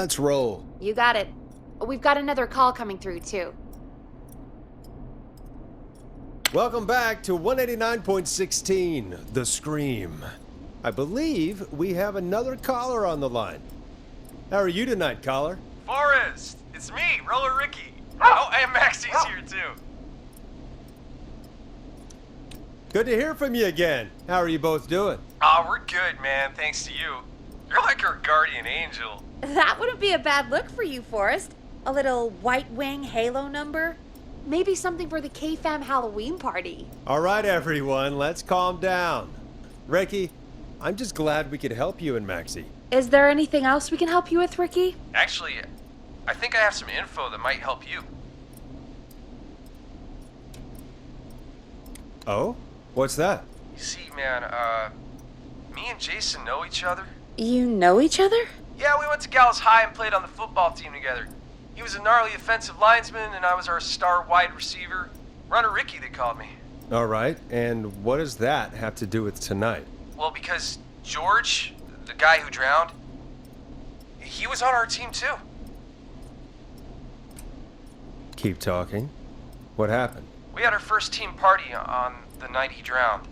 Let's roll. You got it. We've got another call coming through, too. Welcome back to 189.16, The Scream. I believe we have another caller on the line. How are you tonight, caller? Forrest, it's me, Roller Ricky. Oh, and Maxie's here too. Good to hear from you again. How are you both doing? Oh, we're good, man, thanks to you. You're like our guardian angel. That wouldn't be a bad look for you, Forrest. A little White Wing Halo number? Maybe something for the K-Fam Halloween party. All right, everyone, let's calm down. Ricky, I'm just glad we could help you and Maxie. Is there anything else we can help you with, Ricky? Actually, I think I have some info that might help you. Oh? What's that? You see, man, me and Jason know each other. You know each other? Yeah, we went to Gallows High and played on the football team together. He was a gnarly offensive linesman, and I was our star wide receiver. Runner Ricky, they called me. All right, and what does that have to do with tonight? Well, because George, the guy who drowned, he was on our team too. Keep talking. What happened? We had our first team party on the night he drowned.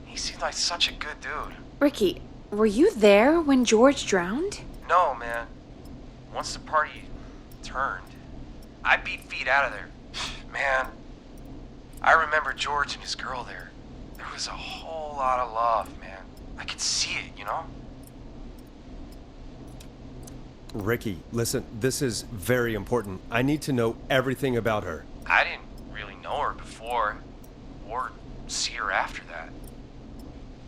He seemed like such a good dude. Ricky, were you there when George drowned? No, man. Once the party turned, I beat feet out of there. Man, I remember George and his girl there. There was a whole lot of love, man. I could see it, you know? Ricky, listen, this is very important. I need to know everything about her. I didn't really know her before, or see her after that.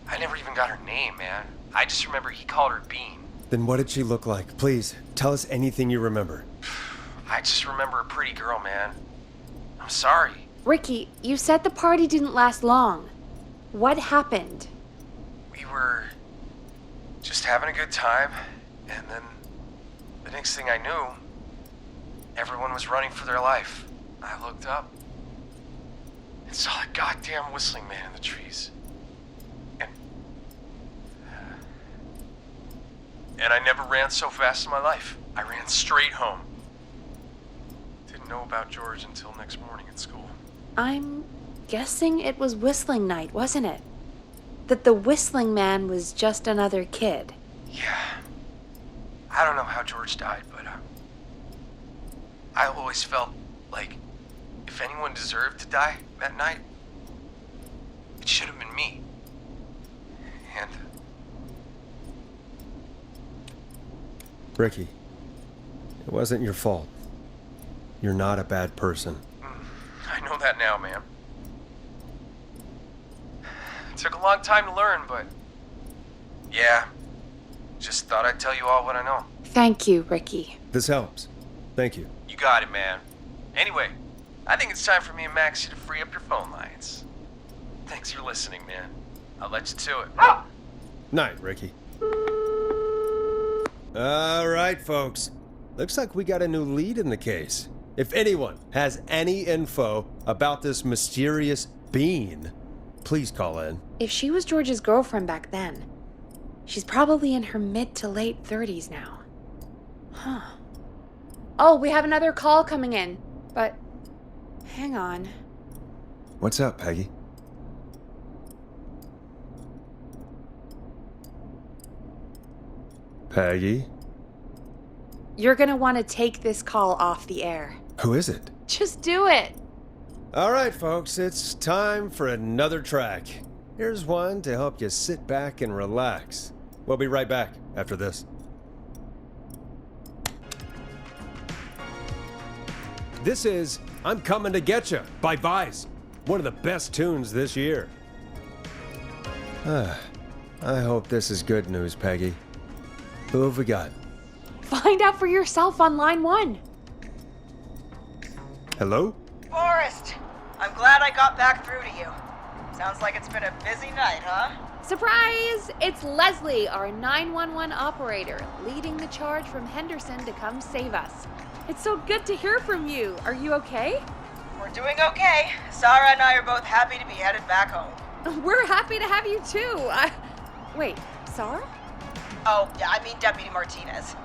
I never even got her name, man. I just remember he called her Bean. Then what did she look like? Please, tell us anything you remember. I just remember a pretty girl, man. I'm sorry. Ricky, you said the party didn't last long. What happened? We were just having a good time, and then the next thing I knew, everyone was running for their life. I looked up and saw a goddamn whistling man in the trees. And I never ran so fast in my life. I ran straight home. Didn't know about George until next morning at school. I'm guessing it was whistling night, wasn't it? That the whistling man was just another kid. Yeah. I don't know how George died, but I always felt like if anyone deserved to die that night, it should have been me. And Ricky, it wasn't your fault. You're not a bad person. I know that now, man. It took a long time to learn, but yeah, just thought I'd tell you all what I know. Thank you, Ricky. This helps. Thank you. You got it, man. Anyway, I think it's time for me and Maxie to free up your phone lines. Thanks for listening, man. I'll let you to it. Night, Ricky. All right, folks. Looks like we got a new lead in the case. If anyone has any info about this mysterious being, please call in. If she was George's girlfriend back then, she's probably in her mid to late 30s now. Huh. Oh, we have another call coming in, but hang on. What's up, Peggy? Peggy? You're gonna want to take this call off the air. Who is it? Just do it. All right, folks, it's time for another track. Here's one to help you sit back and relax. We'll be right back after this. This is I'm Coming to Getcha by Vice, one of the best tunes this year. I hope this is good news, Peggy. Who have we got? Find out for yourself on line 1. Hello? Forrest, I'm glad I got back through to you. Sounds like it's been a busy night, huh? Surprise! It's Leslie, our 911 operator, leading the charge from Henderson to come save us. It's so good to hear from you. Are you okay? We're doing okay. Sarah and I are both happy to be headed back home. We're happy to have you too. Wait, Sarah? Oh, yeah, I mean Deputy Martinez.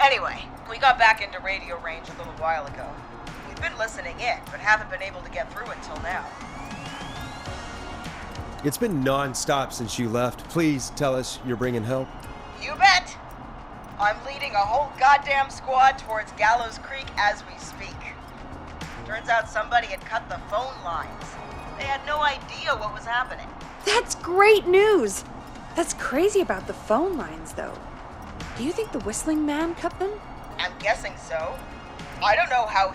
Anyway, we got back into radio range a little while ago. We've been listening in, but haven't been able to get through until now. It's been non-stop since you left. Please tell us you're bringing help. You bet! I'm leading a whole goddamn squad towards Gallows Creek as we speak. Turns out somebody had cut the phone lines. They had no idea what was happening. That's great news! That's crazy about the phone lines, though. Do you think the Whistling Man cut them? I'm guessing so. I don't know how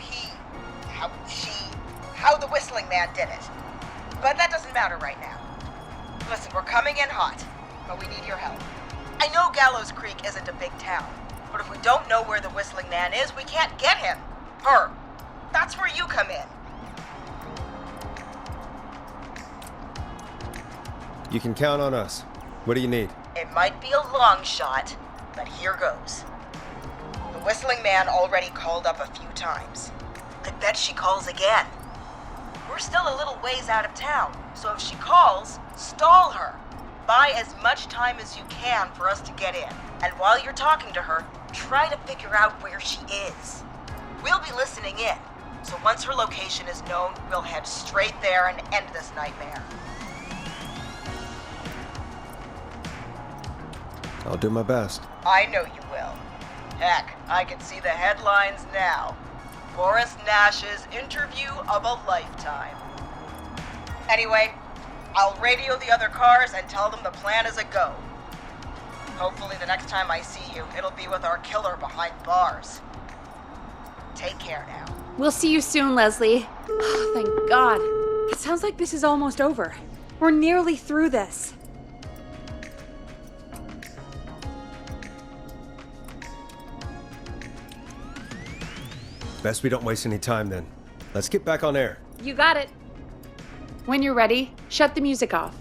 the Whistling Man did it. But that doesn't matter right now. Listen, we're coming in hot, but we need your help. I know Gallows Creek isn't a big town, but if we don't know where the Whistling Man is, we can't get him. Her. That's where you come in. You can count on us. What do you need? It might be a long shot, but here goes. The Whistling Man already called up a few times. I bet she calls again. We're still a little ways out of town, so if she calls, stall her. Buy as much time as you can for us to get in. And while you're talking to her, try to figure out where she is. We'll be listening in, so once her location is known, we'll head straight there and end this nightmare. I'll do my best. I know you will. Heck, I can see the headlines now. Forrest Nash's interview of a lifetime. Anyway, I'll radio the other cars and tell them the plan is a go. Hopefully the next time I see you, it'll be with our killer behind bars. Take care now. We'll see you soon, Leslie. Oh, thank God. It sounds like this is almost over. We're nearly through this. Best we don't waste any time then. Let's get back on air. You got it. When you're ready, shut the music off.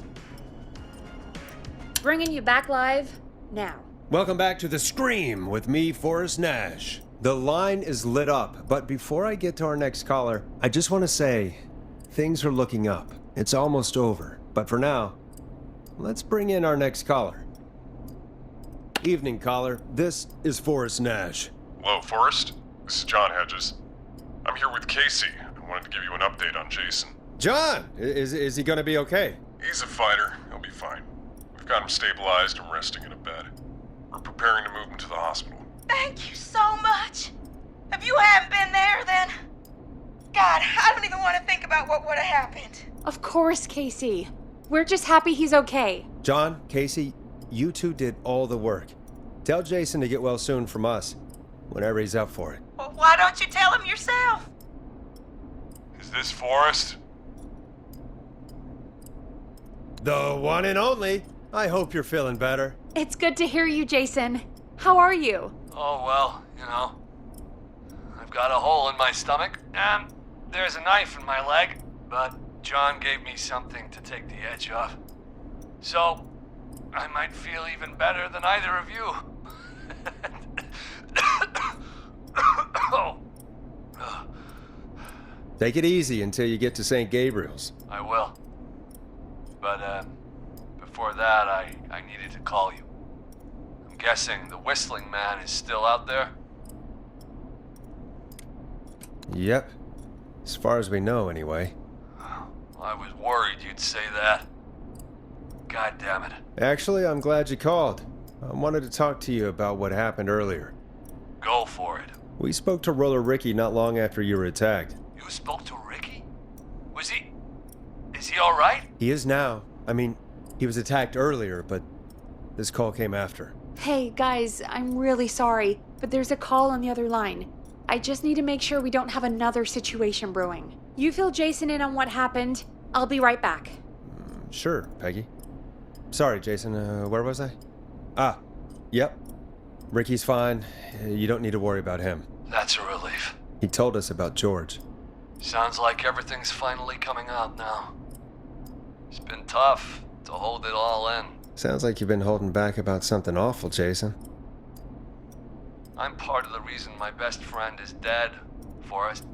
Bringing you back live now. Welcome back to The Scream with me, Forrest Nash. The line is lit up, but before I get to our next caller, I just want to say, things are looking up. It's almost over, but for now, let's bring in our next caller. Evening, caller. This is Forrest Nash. Hello, Forrest. This is John Hedges. I'm here with Casey. I wanted to give you an update on Jason. John, is he going to be okay? He's a fighter. He'll be fine. We've got him stabilized and resting in a bed. We're preparing to move him to the hospital. Thank you so much. If you hadn't been there, then... God, I don't even want to think about what would have happened. Of course, Casey. We're just happy he's okay. John, Casey, you two did all the work. Tell Jason to get well soon from us, whenever he's up for it. Well, why don't you tell him yourself? Is this Forrest? The one and only. I hope you're feeling better. It's good to hear you, Jason. How are you? Oh, well, you know. I've got a hole in my stomach, and there's a knife in my leg, but John gave me something to take the edge off. So, I might feel even better than either of you. Oh. Take it easy until you get to St. Gabriel's. I will. But, before that, I needed to call you. I'm guessing the Whistling Man is still out there? Yep. As far as we know, anyway. I was worried you'd say that. God damn it. Actually, I'm glad you called. I wanted to talk to you about what happened earlier. Go for it. We spoke to Roller Ricky not long after you were attacked. You spoke to Ricky? Is he alright? He is now. I mean, he was attacked earlier, but this call came after. Hey, guys, I'm really sorry, but there's a call on the other line. I just need to make sure we don't have another situation brewing. You fill Jason in on what happened. I'll be right back. Sure, Peggy. Sorry, Jason, where was I? Yep. Ricky's fine. You don't need to worry about him. That's a relief. He told us about George. Sounds like everything's finally coming out now. It's been tough to hold it all in. Sounds like you've been holding back about something awful, Jason. I'm part of the reason my best friend is dead, Forrest.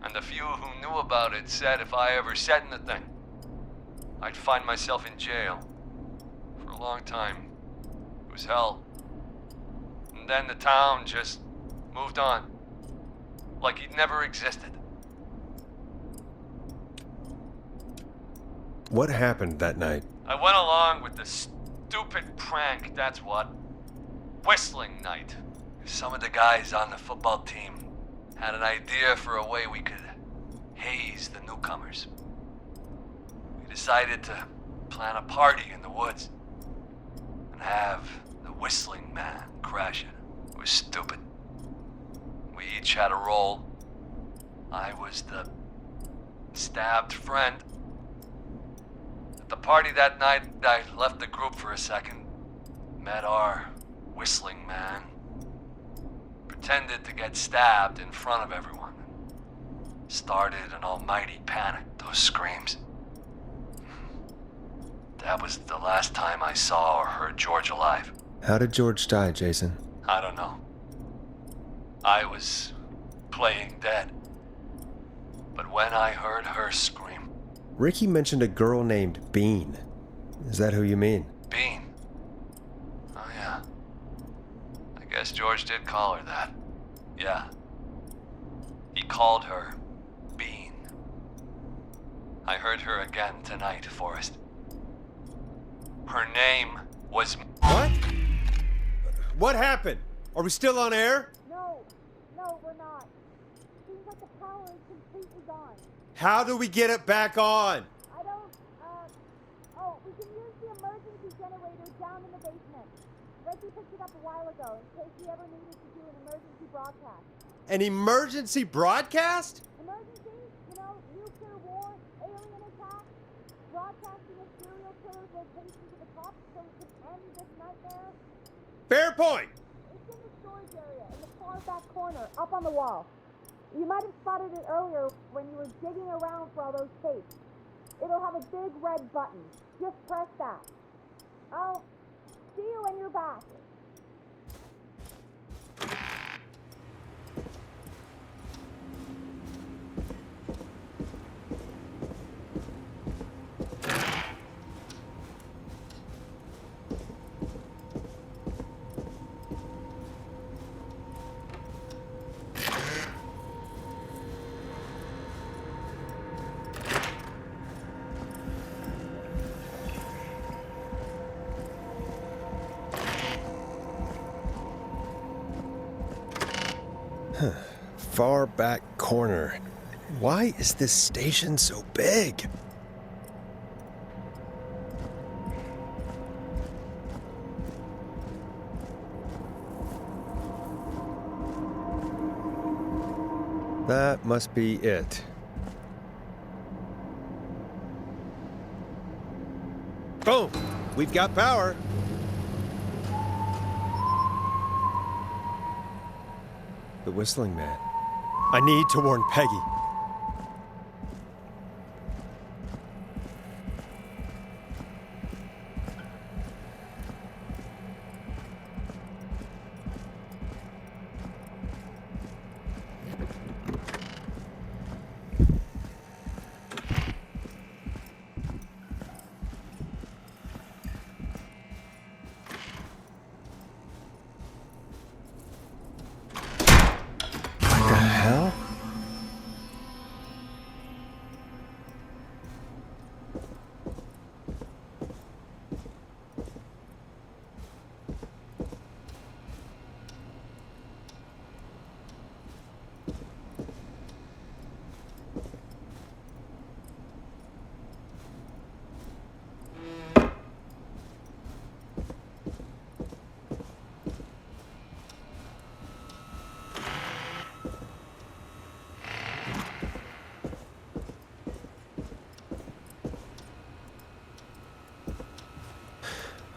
And the few who knew about it said if I ever said anything, I'd find myself in jail. For a long time, was hell. And then the town just moved on. Like he'd never existed. What happened that night? I went along with the stupid prank, that's what. Whistling night. Some of the guys on the football team had an idea for a way we could haze the newcomers. We decided to plan a party in the woods and have the Whistling Man crash it. It was stupid. We each had a role. I was the stabbed friend. At the party that night, I left the group for a second, met our Whistling Man, pretended to get stabbed in front of everyone, started an almighty panic. Those screams. That was the last time I saw or heard George alive. How did George die, Jason? I don't know. I was playing dead. But when I heard her scream... Ricky mentioned a girl named Bean. Is that who you mean? Bean. Oh yeah. I guess George did call her that. Yeah. He called her Bean. I heard her again tonight, Forrest. Her name was... What? What happened? Are we still on air? No, we're not. Seems like the power is completely gone. How do we get it back on? I don't, we can use the emergency generator down in the basement. Reggie picked it up a while ago in case we ever needed to do an emergency broadcast. An emergency broadcast? Emergency? You know, nuclear war, alien attack, broadcasting a serial killer's location to the cops so we can end this nightmare. Fair point! It's in the storage area, in the far back corner, up on the wall. You might have spotted it earlier when you were digging around for all those tapes. It'll have a big red button. Just press that. I'll see you when you're back. Far back corner. Why is this station so big? That must be it. Boom! We've got power. The Whistling Man. I need to warn Peggy. What the hell?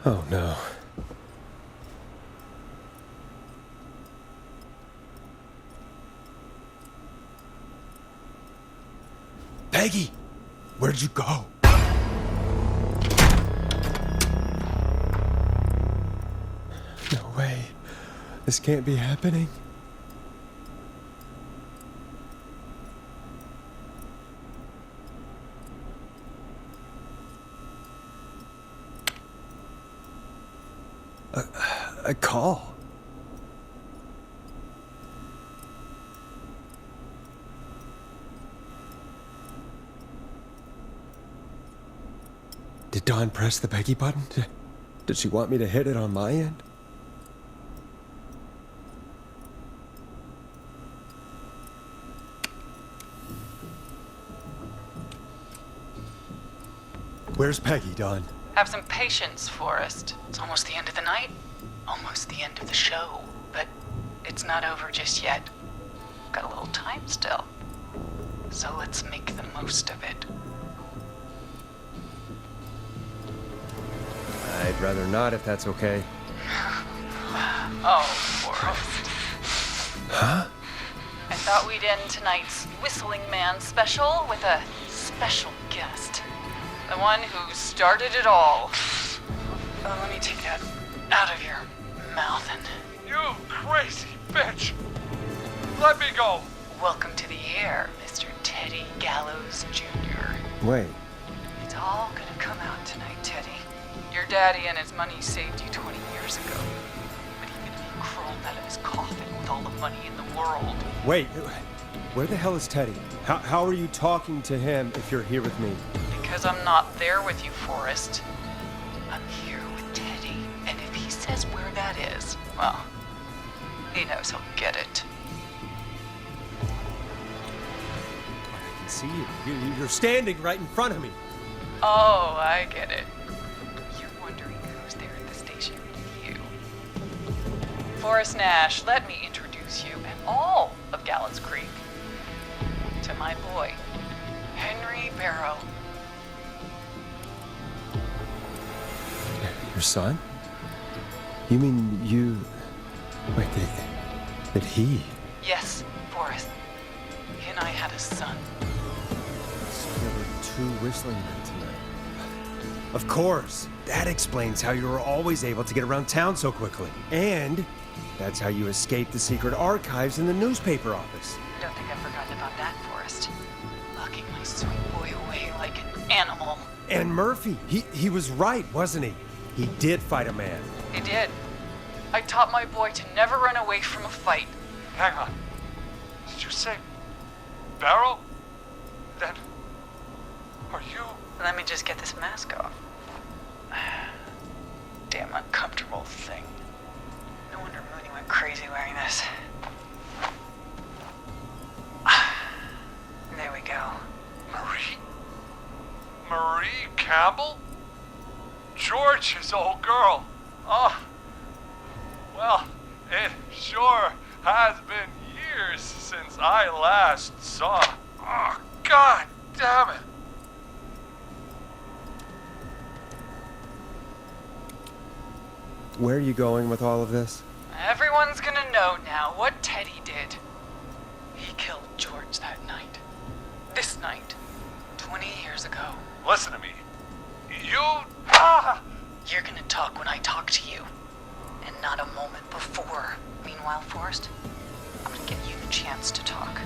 Oh no. Peggy! Where'd you go? No way. This can't be happening. A call. Did Dawn press the Peggy button? Did she want me to hit it on my end? Where's Peggy, Dawn? Have some patience, Forrest. It's almost the end of the night, almost the end of the show. But it's not over just yet. Got a little time still. So let's make the most of it. I'd rather not, if that's okay. Oh, Forrest. Huh? I thought we'd end tonight's Whistling Man special with a special guest. The one who started it all. Let me take that out of your mouth and... You crazy bitch! Let me go! Welcome to the air, Mr. Teddy Gallows Jr. Wait. It's all gonna come out tonight, Teddy. Your daddy and his money saved you 20 years ago. But even if he crawled out of his coffin with all the money in the world... Wait. Where the hell is Teddy? How are you talking to him if you're here with me? Because I'm not there with you, Forrest. I'm here with Teddy. And if he says where that is, well, he knows he'll get it. I can see you. You're standing right in front of me. Oh, I get it. You're wondering who's there at the station with you. Forrest Nash, let me introduce you and all of Gallows Creek to my boy, Henry Barrow. Your son? You mean you... Wait, that he... Yes, Forrest. He and I had a son. So there were 2 whistling men tonight. Of course. That explains how you were always able to get around town so quickly. And that's how you escaped the secret archives in the newspaper office. Don't think I've forgotten about that, Forrest. Locking my sweet boy away like an animal. And Murphy, he was right, wasn't he? He did fight a man. He did. I taught my boy to never run away from a fight. Hang on. Did you say Barrow? Then are you... Let me just get this mask off. Damn uncomfortable thing. No wonder Mooney went crazy wearing this. There we go. Marie Campbell? George's old girl. Oh, well, it sure has been years since I last saw. Oh, God damn it. Where are you going with all of this? Everyone's gonna know now what Teddy did. He killed George that night. This night. 20 years ago. Listen to me. You... You're gonna talk when I talk to you. And not a moment before. Meanwhile, Forrest, I'm gonna give you the chance to talk.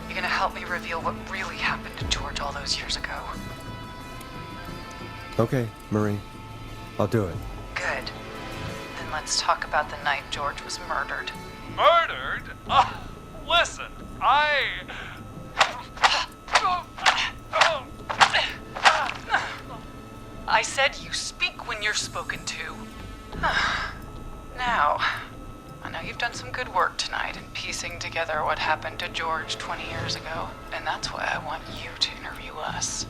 You're gonna help me reveal what really happened to George all those years ago. Okay, Marie. I'll do it. Good. Then let's talk about the night George was murdered. Murdered? Listen, I said you speak when you're spoken to. Now, I know you've done some good work tonight in piecing together what happened to George 20 years ago, and that's why I want you to interview us.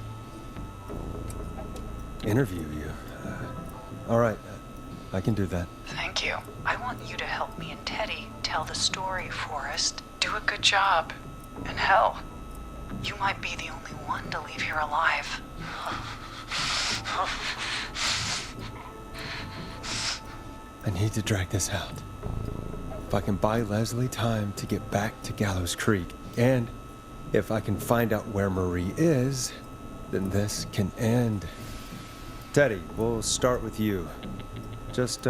Interview you? All right. I can do that. Thank you. I want you to help me and Teddy tell the story, Forrest. Do a good job. And hell, you might be the only one to leave here alive. I need to drag this out. If I can buy Leslie time to get back to Gallows Creek, and if I can find out where Marie is, then this can end. Teddy, we'll start with you. Just,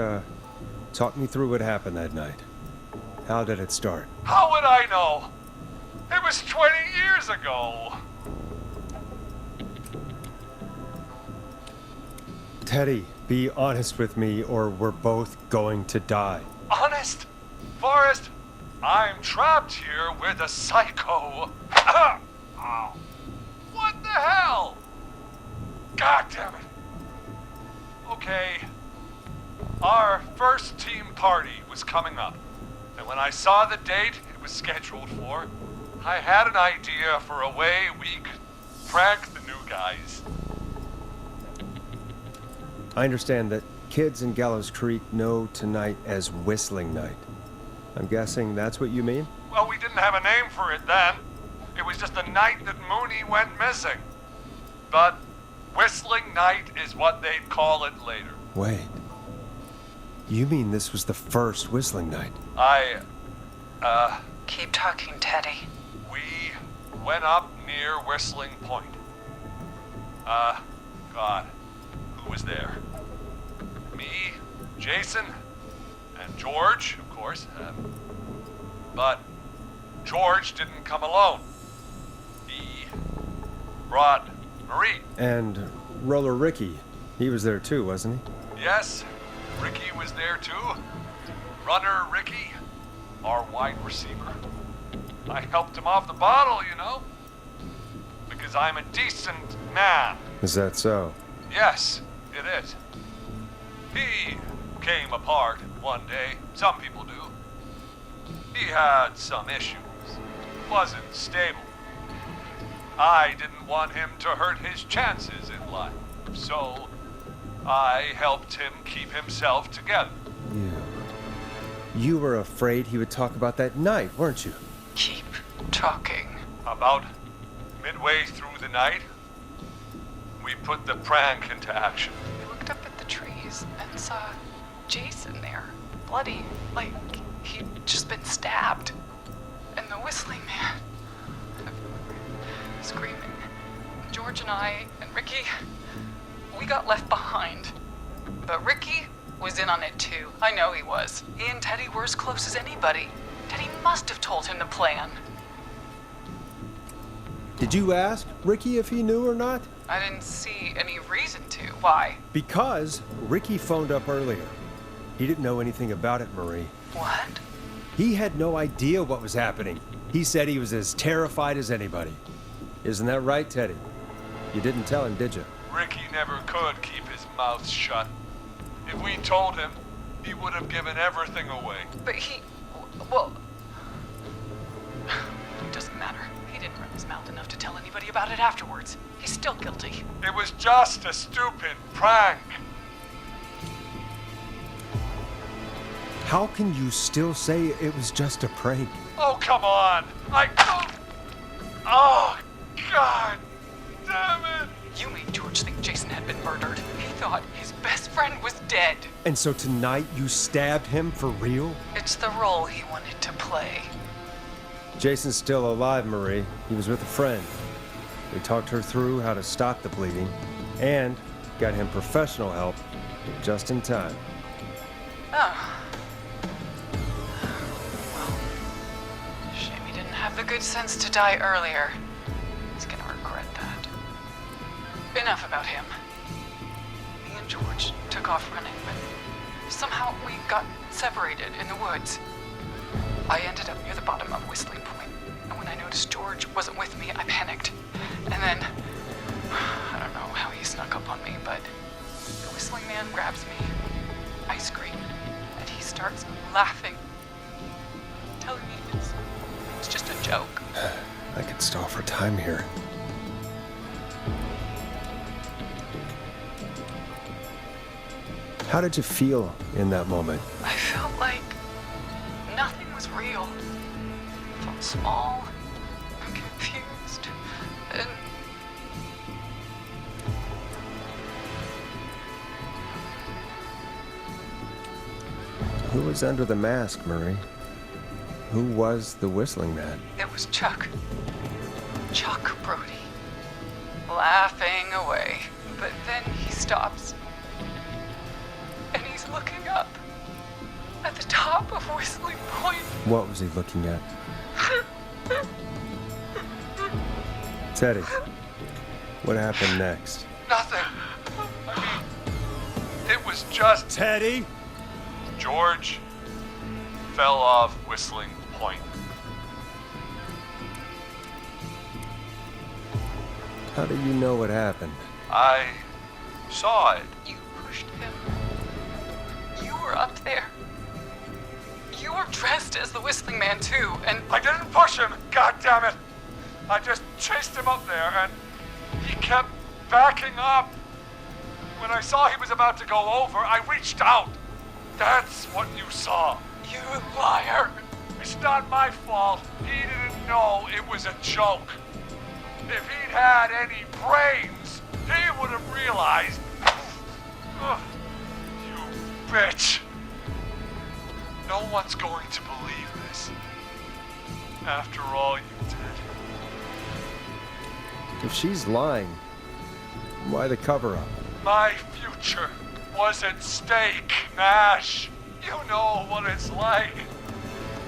talk me through what happened that night. How did it start? How would I know? It was 20 years ago. Teddy, be honest with me or we're both going to die. Honest? Forrest, I'm trapped here with a psycho. Oh. What the hell? God damn it. Okay. Our first team party was coming up. And when I saw the date it was scheduled for, I had an idea for a way we could prank the new guys. I understand that kids in Gallows Creek know tonight as Whistling Night. I'm guessing that's what you mean? Well, we didn't have a name for it then. It was just the night that Mooney went missing. But Whistling Night is what they'd call it later. Wait. You mean this was the first Whistling Night? Keep talking, Teddy. We went up near Whistling Point. God, who was there? Me, Jason, and George, of course. But George didn't come alone. He brought Marie. And Roller Ricky. He was there too, wasn't he? Yes, Ricky was there too. Runner Ricky, our wide receiver. I helped him off the bottle, you know. Because I'm a decent man. Is that so? Yes, it is. He came apart one day. Some people do. He had some issues. Wasn't stable. I didn't want him to hurt his chances in life. So I helped him keep himself together. You were afraid he would talk about that night, weren't you? Keep talking. About midway through the night, we put the prank into action. We looked up at the trees and saw Jason there, bloody, like he'd just been stabbed. And the Whistling Man, screaming. George and I and Ricky, we got left behind. But Ricky was in on it too. I know he was. He and Teddy were as close as anybody. Teddy must have told him the plan. Did you ask Ricky if he knew or not? I didn't see any reason to. Why? Because Ricky phoned up earlier. He didn't know anything about it, Marie. What? He had no idea what was happening. He said he was as terrified as anybody. Isn't that right, Teddy? You didn't tell him, did you? Ricky never could keep his mouth shut. If we told him, he would have given everything away. But well, it doesn't matter. He didn't run his mouth enough to tell anybody about it afterwards. He's still guilty. It was just a stupid prank. How can you still say it was just a prank? Oh, come on. Oh, God damn it. You made George think Jason had been murdered. He thought his best friend was dead. And so tonight you stabbed him for real? It's the role he wanted to play. Jason's still alive, Marie. He was with a friend. We talked her through how to stop the bleeding and got him professional help just in time. Oh. Well, shame he didn't have the good sense to die earlier. He's gonna regret that. Enough about him. Me and George took off running, but somehow we got separated in the woods. I ended up near the bottom of Whistling Point, and when I noticed George wasn't with me, I panicked. And then, I don't know how he snuck up on me, but the Whistling Man grabs me. I scream, and he starts laughing, telling me it's just a joke. I could stall for time here. How did you feel in that moment? I felt like nothing was real. I felt small and confused and... Who was under the mask, Marie? Who was the Whistling Man? It was Chuck. Chuck Brody. Laughing away. But then he stops. And he's looking up. At the top of Whistling Point. What was he looking at? Teddy, what happened next? Nothing. was just... Teddy? George fell off Whistling Point. How do you know what happened? I saw it. You pushed him. You were up there. You were dressed as the Whistling Man too, and I didn't push him, God damn it! I just chased him up there and he kept backing up. When I saw he was about to go over, I reached out. That's what you saw. you liar. It's not my fault. He didn't know it was a joke. If he'd had any brains, he would have realized. Ugh, you bitch. No one's going to believe this. After all you did. If she's lying, why the cover-up? My future was at stake, Nash. You know what it's like.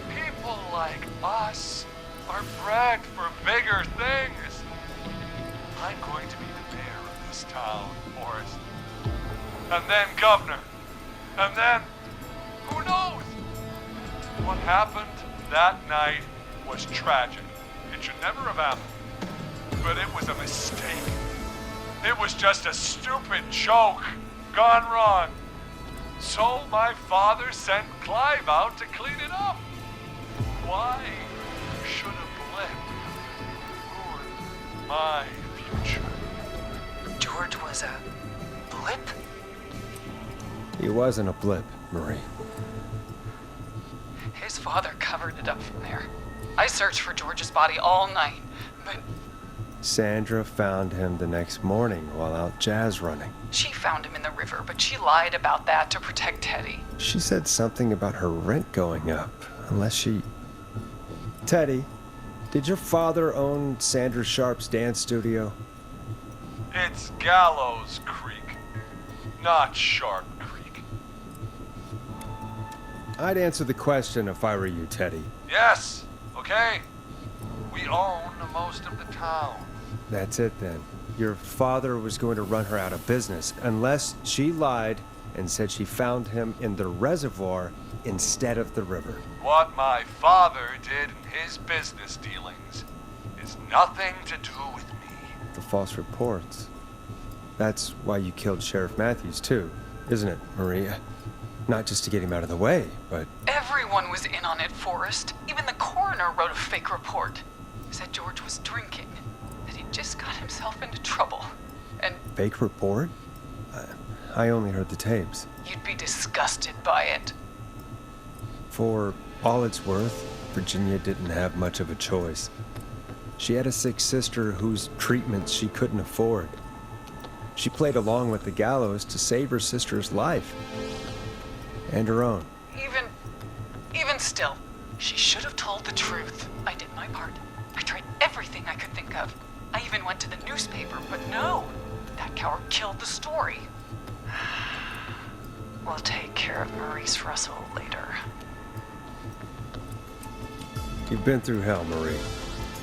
People like us are bred for bigger things. I'm going to be the mayor of this town, Forrest. And then governor. And then, who knows? What happened that night was tragic. It should never have happened. But it was a mistake. It was just a stupid joke gone wrong. So my father sent Clive out to clean it up. Why should a blip ruin my future? George was a blip? He wasn't a blip, Marie. His father covered it up from there. I searched for George's body all night, but Sandra found him the next morning while out jazz running. she found him in the river, but she lied about that to protect Teddy. She said something about her rent going up, unless she... Teddy, did your father own Sandra Sharp's dance studio? It's Gallows Creek, not Sharp Creek. I'd answer the question if I were you, Teddy. Yes, okay. We own most of the town. That's it then. Your father was going to run her out of business unless she lied and said she found him in the reservoir instead of the river. What my father did in his business dealings is nothing to do with me. The false reports. That's why you killed Sheriff Matthews too, isn't it, Maria? Not just to get him out of the way, but... Everyone was in on it, Forrest. Even the coroner wrote a fake report. Said George was drinking, that he just got himself into trouble. And Fake report? I only heard the tapes. you'd be disgusted by it. For all it's worth, Virginia didn't have much of a choice. She had a sick sister whose treatments she couldn't afford. She played along with the gallows to save her sister's life. And her own. Even still, she should have told the truth. I did my part. I tried everything I could think of. I even went to the newspaper, but no. That coward killed the story. We'll take care of Maurice Russell later. You've been through hell, Marie.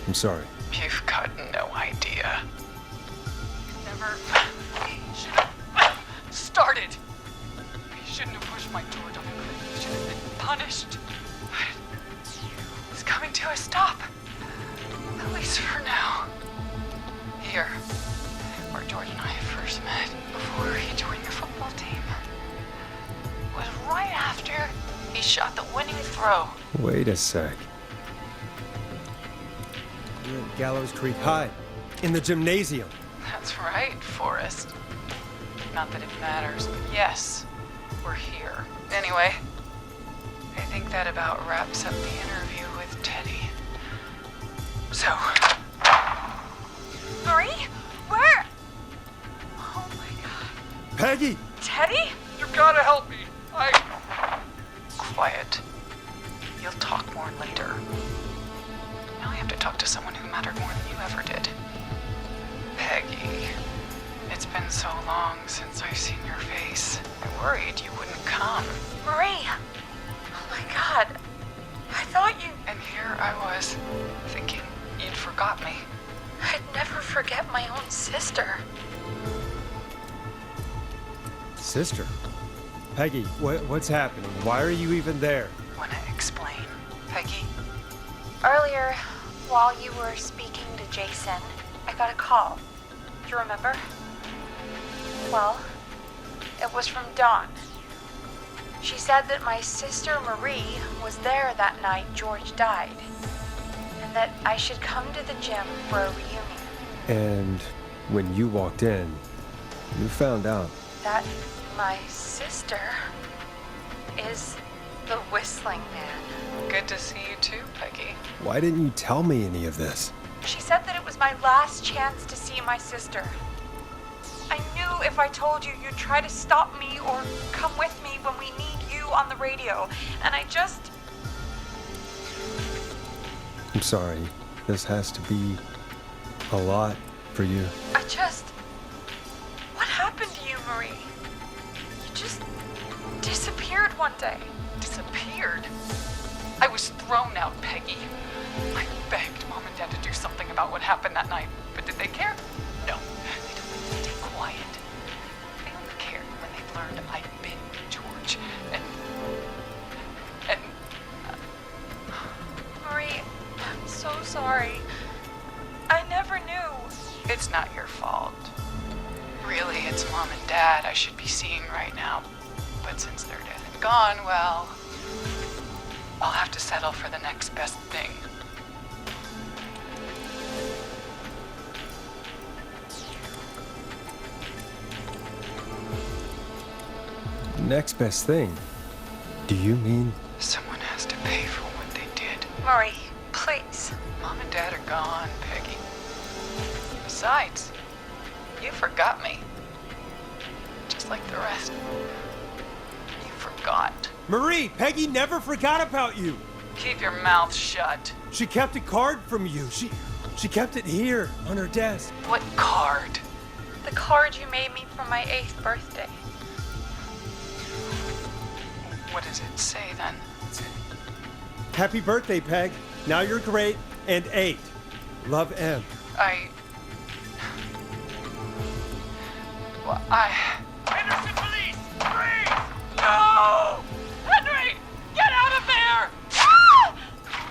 I'm sorry. You've got no idea. You never should have started. You shouldn't have pushed my George off a cliff. You should have been punished. It's coming to a stop. At least for now. Here, where George and I first met, before he joined the football team, was right after he shot the winning throw. Wait a sec. You're at Gallows Creek High, in the gymnasium. That's right, Forrest. Not that it matters, but yes, we're here. Anyway, I think that about wraps up the interview with Teddy. So... Marie? Where? Oh my god. Peggy! Teddy? You gotta help me. Quiet. You'll talk more later. Now I have to talk to someone who mattered more than you ever did. Peggy. It's been so long since I've seen your face. I worried you wouldn't come. Marie! Oh my god. I thought you... And here I was, thinking you'd forgot me. I'd never forget my own sister. Sister? Peggy, what's happening? Why are you even there? Wanna explain, Peggy? Earlier, while you were speaking to Jason, I got a call. Do you remember? Well, it was from Dawn. She said that my sister Marie was there that night George died, and that I should come to the gym for a reunion. And when you walked in, you found out. That my sister is the Whistling Man. Good to see you too, Peggy. Why didn't you tell me any of this? She said that it was my last chance to see my sister. I knew if I told you, you'd try to stop me or come with me when we need you on the radio. And I just... I'm sorry. This has to be a lot for you. What happened to you, Marie? You just disappeared one day. Disappeared? I was thrown out, Peggy. I begged Mom and Dad to do something about what happened that night, but did they care? No. They told me to stay quiet. They only cared when they learned I'd been with George. And Marie, I'm so sorry. I never knew. it's not your fault. Really, it's Mom and Dad I should be seeing right now. But since they're dead and gone, well, I'll have to settle for the next best thing. Next best thing? Do you mean? Someone has to pay for what they did. Marie, please. Mom and Dad are gone, Peggy. Besides, you forgot me. Just like the rest. You forgot. Marie, Peggy never forgot about you. Keep your mouth shut. She kept a card from you. She kept it here on her desk. What card? The card you made me for my 8th birthday. What does it say then? Happy birthday, Peg. Now you're great and 8. Love, M. Henderson police! Freeze! No! Henry! Get out of there!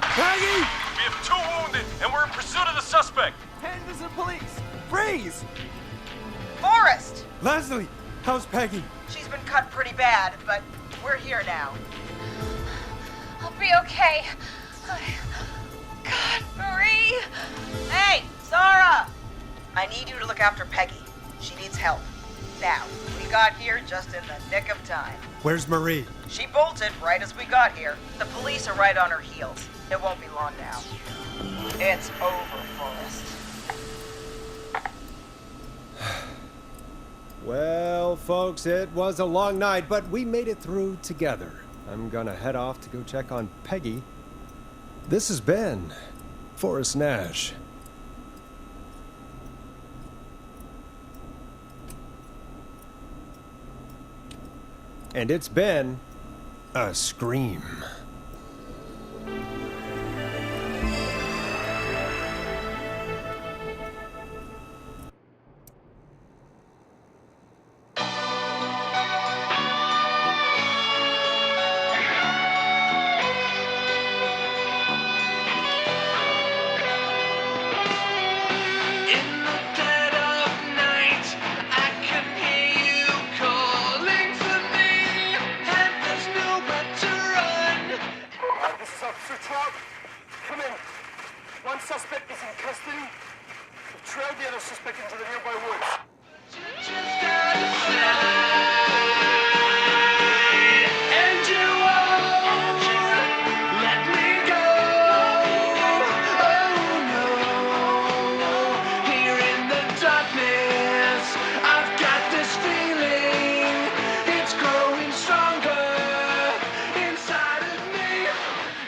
Peggy! We have 2 wounded, and we're in pursuit of the suspect. Henderson police! Freeze! Forrest! Leslie, how's Peggy? She's been cut pretty bad, but we're here now. I'll be okay. God, Marie! Hey, Zara! I need you to look after Peggy. She needs help. Now, we got here just in the nick of time. Where's Marie? She bolted right as we got here. The police are right on her heels. It won't be long now. It's over, Forrest. Well, folks, it was a long night, but we made it through together. I'm gonna head off to go check on Peggy. This has been Forrest Nash. And it's been a scream. Come in. One suspect is in custody. We've trailed the other suspect into the nearby woods.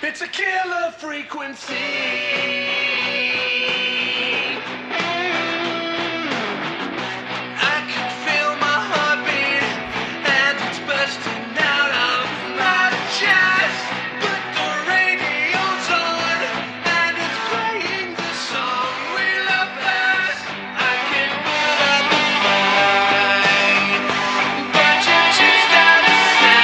It's a killer frequency. I can feel my heartbeat, and it's bursting out of my chest. But the radio's on, and it's playing the song we love best. I can put up a fight, but you just gotta say.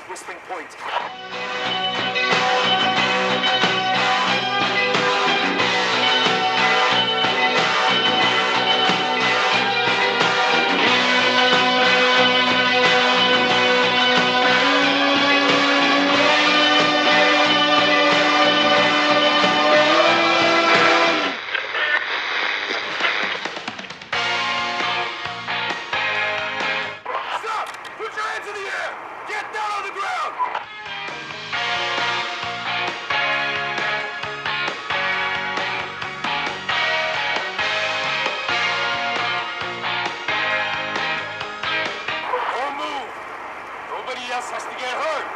Whistling Point. Stop! Put your hands in the air! Get down on the ground! Don't move! Nobody else has to get hurt!